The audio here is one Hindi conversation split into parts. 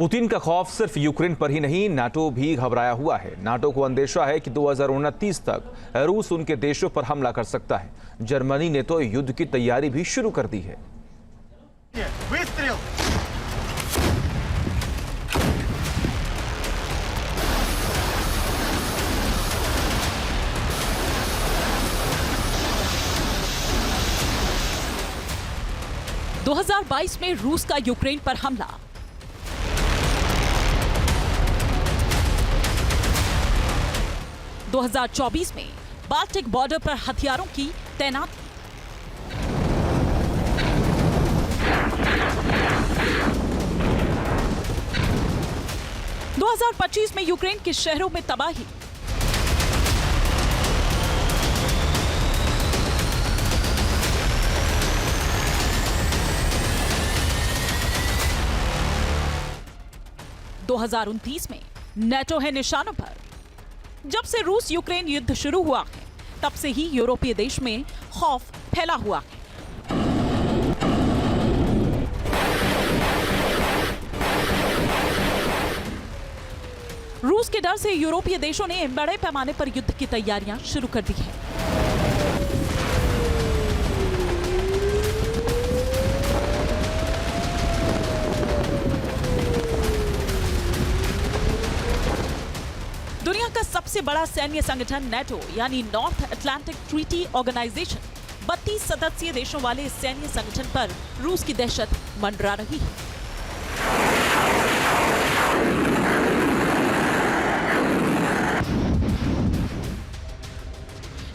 पुतिन का खौफ सिर्फ यूक्रेन पर ही नहीं, नाटो भी घबराया हुआ है। नाटो को अंदेशा है कि 2029 तक रूस उनके देशों पर हमला कर सकता है। जर्मनी ने तो युद्ध की तैयारी भी शुरू कर दी है। Выстрел! दो 2022 में रूस का यूक्रेन पर हमला। दो 2024 में बाल्टिक बॉर्डर पर हथियारों की तैनाती। दो 2025 में यूक्रेन के शहरों में तबाही। दो 2029 में नेटो है निशानों पर। जब से रूस यूक्रेन युद्ध शुरू हुआ है, तब से ही यूरोपीय देश में खौफ फैला हुआ है। रूस के डर से यूरोपीय देशों ने बड़े पैमाने पर युद्ध की तैयारियां शुरू कर दी है। दुनिया का सबसे बड़ा सैन्य संगठन नेटो यानी नॉर्थ अटलांटिक ट्रीटी ऑर्गेनाइजेशन 32 सदस्यीय देशों वाले इस सैन्य संगठन पर रूस की दहशत मंडरा रही है।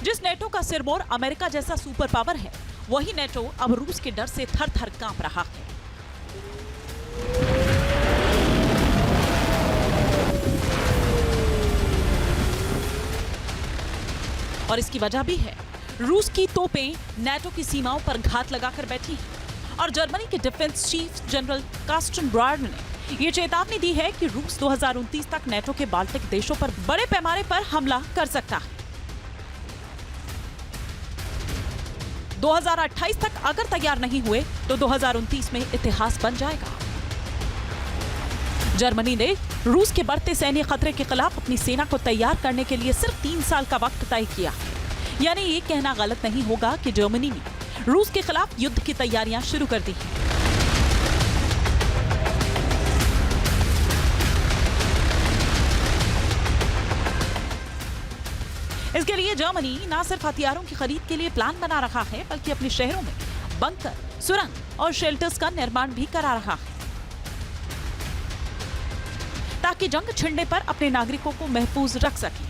जिस नेटो का सिरमौर अमेरिका जैसा सुपर पावर है, वही नेटो अब रूस के डर से थर-थर कांप रहा है। और इसकी वजह भी है, रूस की तोपें नेटो की सीमाओं पर घात लगाकर बैठी हैं। और जर्मनी के defence chief general Carsten briar ने यह चेतावनी दी है कि रूस 2029 तक नेटो के बाल्टिक देशों पर बड़े पैमाने पर हमला कर सकता है। 2028 तक अगर तैयार नहीं हुए तो 2029 में इतिहास बन जाएगा। जर्मनी ने रूस के बढ़ते सैन्य खतरे के खिलाफ अपनी सेना को तैयार करने के लिए सिर्फ 3 साल का वक्त तय किया है। यानी ये कहना गलत नहीं होगा कि जर्मनी ने रूस के खिलाफ युद्ध की तैयारियां शुरू कर दी हैं। इसके लिए जर्मनी न सिर्फ हथियारों की खरीद के लिए प्लान बना रहा है, बल्कि अपने शहरों में बंकर, सुरंग और शेल्टर्स का निर्माण भी करा रहा है, ताकि जंग छिड़ने पर अपने नागरिकों को महफूज रख सके।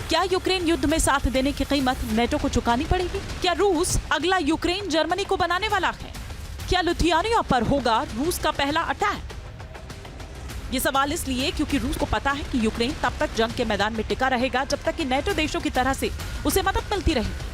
क्या यूक्रेन युद्ध में साथ देने की कीमत नेटो को चुकानी पड़ेगी? क्या रूस अगला यूक्रेन जर्मनी को बनाने वाला है? क्या लिथुआनिया पर होगा रूस का पहला अटैक? ये सवाल इसलिए क्योंकि रूस को पता है कि यूक्रेन तब तक जंग के मैदान में टिका रहेगा जब तक कि नेटो देशों की तरह से उसे मदद मिलती रहेगी।